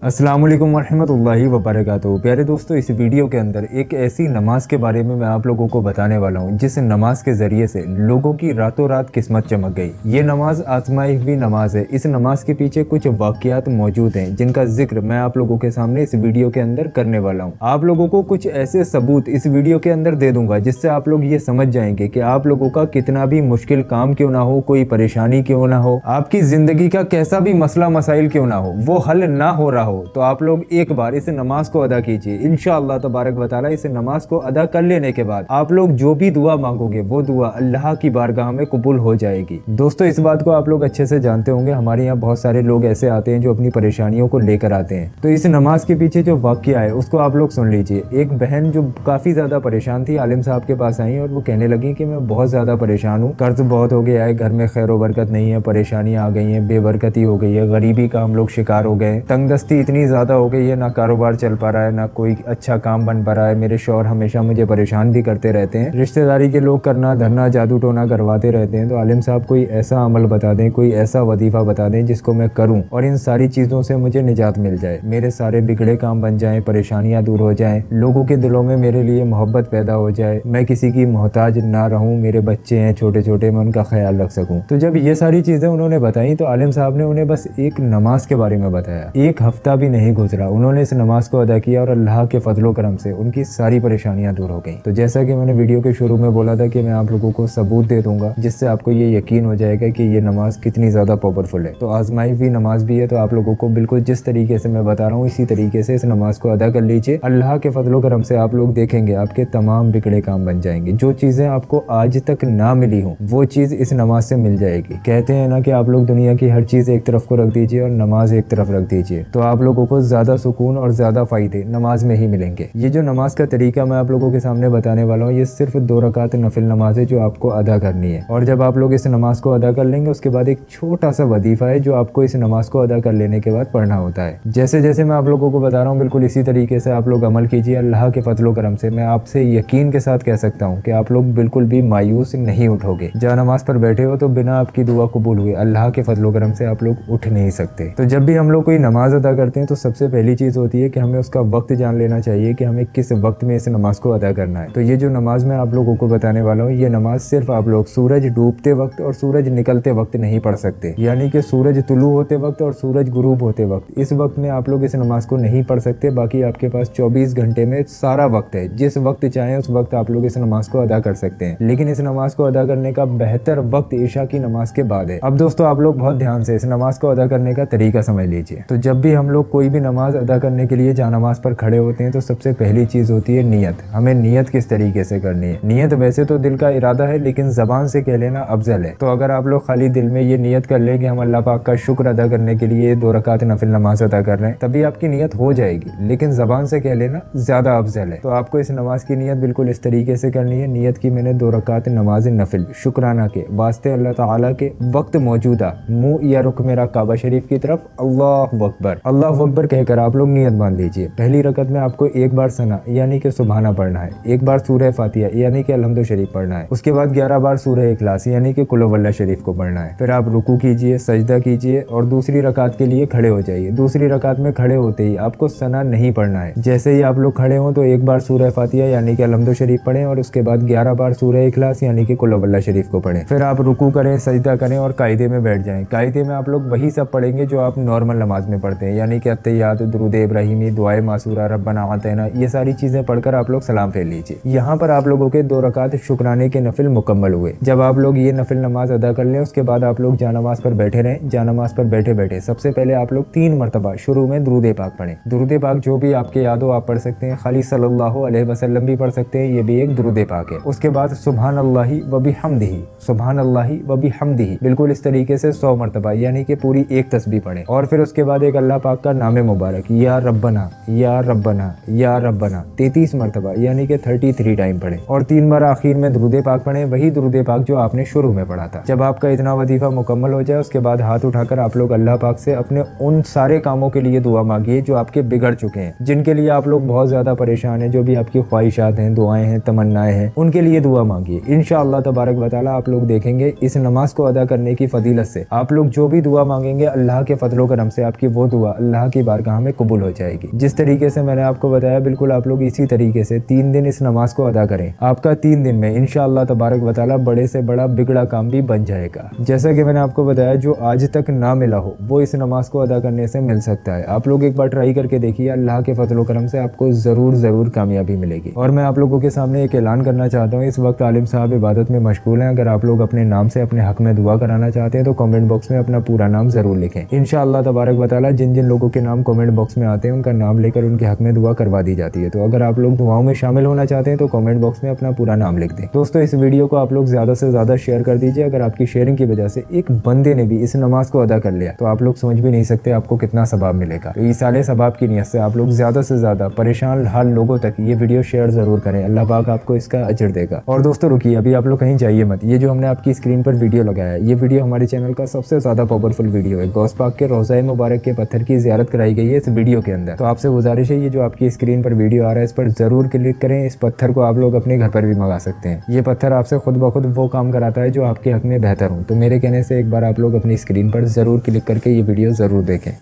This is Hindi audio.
अस्सलामुअलैकुम वरहमतुल्लाहि वबरकातुहू। प्यारे दोस्तों, इस वीडियो के अंदर एक ऐसी नमाज के बारे में मैं आप लोगों को बताने वाला हूँ जिस नमाज के ज़रिए से लोगों की रातों रात किस्मत चमक गई। ये नमाज आजमाई हुई नमाज है। इस नमाज के पीछे कुछ वाक़यात मौजूद हैं जिनका जिक्र मैं आप लोगों के सामने इस वीडियो के अंदर करने वाला हूँ। आप लोगों को कुछ ऐसे सबूत इस वीडियो के अंदर दे दूंगा जिससे आप लोग ये समझ जाएंगे कि आप लोगों का कितना भी मुश्किल काम क्यों ना हो, कोई परेशानी क्यों ना हो, आपकी ज़िंदगी का कैसा भी मसला मसाइल क्यों ना हो, वो हल ना हो रहा हो, तो आप लोग एक बार इस नमाज को अदा कीजिए। इंशाअल्लाह तबारक व तआला इस नमाज को अदा कर लेने के बाद आप लोग जो भी दुआ मांगोगे वो दुआ अल्लाह की बारगाह में कबूल हो जाएगी। दोस्तों, इस बात को आप लोग अच्छे से जानते होंगे, हमारे यहाँ बहुत सारे लोग ऐसे आते हैं जो अपनी परेशानियों को लेकर आते हैं। तो इस नमाज के पीछे जो वाक़या है उसको आप लोग सुन लीजिए। एक बहन जो काफ़ी ज़्यादा परेशान थी आलिम साहब के पास आई और वो कहने लगी कि मैं बहुत ज़्यादा परेशान हूँ, कर्ज बहुत हो गया है, घर में खैर व बरकत नहीं है, परेशानियाँ आ गई हैं, बेबरकती हो गई है, गरीबी का हम लोग शिकार हो गए, तंगदस्ती इतनी ज़्यादा हो गई है, ना कारोबार चल पा रहा है, ना कोई अच्छा काम बन पा रहा है, मेरे शौहर हमेशा मुझे परेशान भी करते रहते हैं, रिश्तेदारी के लोग करना धरना जादू टोना करवाते रहते हैं। तो आलिम साहब कोई ऐसा अमल बता दें, कोई ऐसा वजीफा बता दें जिसको मैं करूं और इन सारी चीज़ों से मुझे निजात मिल जाए, मेरे सारे बिगड़े काम बन जाएं, परेशानियां दूर हो जाएं, लोगों के दिलों में मेरे लिए मोहब्बत पैदा हो जाए, मैं किसी की मोहताज ना रहूं, मेरे बच्चे हैं छोटे छोटे, मैं उनका ख्याल रख सकूं। तो जब ये सारी चीज़ें उन्होंने बताई तो आलिम साहब ने उन्हें बस एक नमाज के बारे में बताया। एक हफ्ता भी नहीं गुजरा, उन्होंने इस नमाज को अदा किया और अल्लाह के फजलो करम से उनकी सारी परेशानियां दूर हो गई। तो जैसा कि मैंने वीडियो के शुरू में बोला था कि मैं आप लोगों को सबूत दे दूंगा जिससे आपको ये यकीन हो जाएगा कि ये नमाज कितनी ज़्यादा पावरफुल है। तो आजमाई हुई नमाज भी है, तो आप लोगों को बिल्कुल जिस तरीके से मैं बता रहा हूँ इसी तरीके से इस नमाज को अदा कर लीजिए। अल्लाह के फजलो करम से आप लोग देखेंगे आपके तमाम बिगड़े काम बन जाएंगे। जो चीज़ें आपको आज तक ना मिली हों वो चीज़ इस नमाज से मिल जाएगी। कहते हैं ना कि आप लोग दुनिया की हर चीज़ एक तरफ को रख दीजिए और नमाज एक तरफ रख दीजिए, तो आप लोगों को ज़्यादा सुकून और ज़्यादा फ़ायदे नमाज में ही मिलेंगे। ये जो नमाज का तरीका मैं आप लोगों के सामने बताने वाला हूँ ये सिर्फ 2 रकात नफिल नमाज है जो आपको अदा करनी है। और जब आप लोग इस नमाज को अदा कर लेंगे उसके बाद एक छोटा सा वजीफा है जो आपको इस नमाज को अदा कर लेने के बाद पढ़ना होता है। जैसे जैसे मैं आप लोगों को बता रहा हूँ बिल्कुल इसी तरीके से आप लोग अमल कीजिए। अल्लाह के फजलो करम से मैं आपसे यकीन के साथ कह सकता हूँ कि आप लोग बिल्कुल भी मायूस नहीं उठोगे। जहाँ नमाज पर बैठे हो तो बिना आपकी दुआ कबूल हुए अल्लाह के फजलो करम से आप लोग उठ नहीं सकते। तो जब भी हम लोग कोई नमाज अदा करते हैं तो सबसे पहली चीज़ होती है कि हमें उसका वक्त जान लेना चाहिए कि हमें किस वक्त में इस नमाज को अदा करना है। तो ये जो नमाज मैं आप लोगों को बताने वाला हूँ ये नमाज सिर्फ आप लोग सूरज डूबते वक्त और सूरज निकलते वक्त नहीं पढ़ सकते, यानी कि सूरज तुलू होते वक्त और सूरज गुरूब होते वक्त, इस वक्त में आप लोग इस नमाज को नहीं पढ़ सकते। बाकी आपके पास 24 घंटे में सारा वक्त है, जिस वक्त चाहें उस वक्त आप लोग इस नमाज को अदा कर सकते हैं। लेकिन इस नमाज को अदा करने का बेहतर वक्त ईशा की नमाज के बाद है। अब दोस्तों आप लोग बहुत ध्यान से इस नमाज को अदा करने का तरीका समझ लीजिए। तो जब भी हम लोग कोई भी नमाज अदा करने के लिए जहाँ नमाज पर खड़े होते हैं तो सबसे पहली चीज़ होती है नियत। हमें नियत किस तरीके से करनी है। नियत वैसे तो दिल का इरादा है लेकिन ज़बान से कह लेना अफजल है। तो अगर आप लोग खाली दिल में ये नियत कर ले कि हम अल्लाह पाक का शुक्र अदा करने के लिए 2 रकात नफिल नमाज अदा कर रहे हैं तभी आपकी नियत हो जाएगी, लेकिन ज़बान से कह लेना ज़्यादा अफजल है। तो आपको इस नमाज की नियत बिल्कुल इस तरीके से करनी है। नियत की मैंने 2 रकात नमाज नफिल शुक्राना के वास्ते अल्लाह ताला के वक्त मौजूदा मुँह या रुख मेरा काबा शरीफ की तरफ अल्लाह अकबर कहकर आप लोग नियत बांध लीजिए। पहली रकत में आपको एक बार सना यानी कि सुबहाना पढ़ना है, एक बार सूरह फातिहा यानी कि अलहम्दु शरीफ पढ़ना है, उसके बाद 11 बार सूरह इखलास यानी कि कुल हुवल्लाह शरीफ को पढ़ना है। फिर आप रुकू कीजिए, सजदा कीजिए और दूसरी रकात के लिए खड़े हो जाइए। दूसरी रकात में खड़े होते ही आपको सना नहीं पढ़ना है। जैसे ही आप लोग खड़े हों तो एक बार सूरह फातिहा यानी कि अलहम्दु शरीफ पढ़ें और उसके बाद 11 बार सूरह इखलास यानी कि कुल हुवल्लाह शरीफ को पढ़ें। फिर आप रुकू करें, सजदा करें और कायदे में बैठ जाएं। कायदे में आप लोग वही सब पढ़ेंगे जो आप नॉर्मल नमाज में पढ़ते हैं, यानी कि अत्तहियात, दुरूद इब्राहिमी, दुआए मासूरा, रब्बना आतिना, ये सारी चीज़ें पढ़कर आप लोग सलाम फेर लीजिए। यहाँ पर आप लोगों के 2 रकात शुक्राने के नफिल मुकम्मल हुए। जब आप लोग ये नफिल नमाज अदा कर लें उसके बाद आप लोग जानमाज पर बैठे रहें। जानमाज पर बैठे बैठे सबसे पहले आप लोग 3 मरतबा शुरू में दुरूद पाक पढ़ें। दुरूद पाक जो भी आपके याद हो आप पढ़ सकते हैं, खाली सल्लल्लाहु अलैहि वसल्लम भी पढ़ सकते हैं, ये भी एक दुरूद पाक है। उसके बाद सुभान अल्लाहि व बिहम्दिही, सुभान अल्लाहि व बिहम्दिही बिल्कुल इस तरीके से 100 मरतबा यानी कि पूरी एक तस्बीह पढ़ें। और फिर उसके बाद एक अल्लाह पाक का नाम मुबारक या रब्बना या रब्बना या रब्बना 33 मरतबा यानी कि 33 टाइम पढ़ें और 3 बार आखिर में दुरूद पाक पढ़ें, वही दुरूद पाक जो आपने शुरू में पढ़ा था। जब आपका इतना वजीफा मुकम्मल हो जाए उसके बाद हाथ उठाकर आप लोग अल्लाह पाक से अपने उन सारे कामों के लिए दुआ मांगिए जो आपके बिगड़ चुके हैं, जिनके लिए आप लोग बहुत ज़्यादा परेशान हैं, जो भी आपकी ख्वाहिशात हैं, दुआएं हैं, तमन्नाएं हैं, उनके लिए दुआ मांगिए। इंशाअल्लाह तबारक व तआला आप लोग देखेंगे इस नमाज को अदा करने की फजीलत से आप लोग जो भी दुआ मांगेंगे अल्लाह के फजलो करम से आपकी वो दुआ अल्लाह अल्लाह की बारगाह में कबूल हो जाएगी। जिस तरीके से मैंने आपको बताया बिल्कुल आप लोग इसी तरीके से 3 दिन इस नमाज को अदा करें। आपका 3 दिन में इंशाअल्लाह तबारक व तआला बड़े से बड़ा बिगड़ा काम भी बन जाएगा। जैसा कि मैंने आपको बताया जो आज तक ना मिला हो वो इस नमाज को अदा करने से मिल सकता है। आप लोग एक बार ट्राई करके देखिए, अल्लाह के फजल व करम से आपको ज़रूर कामयाबी मिलेगी। और मैं आप लोगों के सामने एक ऐलान करना चाहता हूँ, इस वक्त आलिम साहब इबादत में मशगूल हैं। अगर आप लोग अपने नाम से अपने हक में दुआ कराना चाहते हैं तो कमेंट बॉक्स में अपना पूरा नाम ज़रूर लिखें। इंशाअल्लाह तबारक व तआला जिन जिन लोगों के नाम कमेंट बॉक्स में आते हैं उनका नाम लेकर उनके हक में दुआ करवा दी जाती है। तो अगर आप लोग दुआओं में शामिल होना चाहते हैं तो कमेंट बॉक्स में अपना पूरा नाम लिख दें। दोस्तों इस वीडियो को आप लोग ज़्यादा से ज़्यादा शेयर कर दीजिए। अगर आपकी शेयरिंग की वजह से एक बंदे ने भी इस नमाज को अदा कर लिया तो आप लोग समझ भी नहीं सकते आपको कितना सवाब मिलेगा। तो ईसाले सवाब की नियत से आप लोग ज़्यादा से ज़्यादा परेशान हाल लोगों तक ये वीडियो शेयर ज़रूर करें। अल्लाह पाक आपको इसका अजर देगा। और दोस्तों रुकिए, अभी आप लोग कहीं जाइए मत। ये जो हमने आपकी स्क्रीन पर वीडियो लगाया है ये वीडियो हमारे चैनल का सबसे ज़्यादा पावरफुल वीडियो है। गौस पाक के रोज़ा मुबारक के पत्थर की ज़ियारत कराई गई है इस वीडियो के अंदर। तो आपसे गुजारिश है ये जो आपकी स्क्रीन पर वीडियो आ रहा है इस पर ज़रूर क्लिक करें। इस पत्थर को आप लोग अपने घर पर भी मंगा सकते हैं। ये पत्थर आपसे खुद ब खुद वो काम कराता है जो आपके हक में बेहतर हो। तो मेरे कहने से एक बार आप लोग अपनी स्क्रीन पर ज़रूर क्लिक करके ये वीडियो ज़रूर देखें।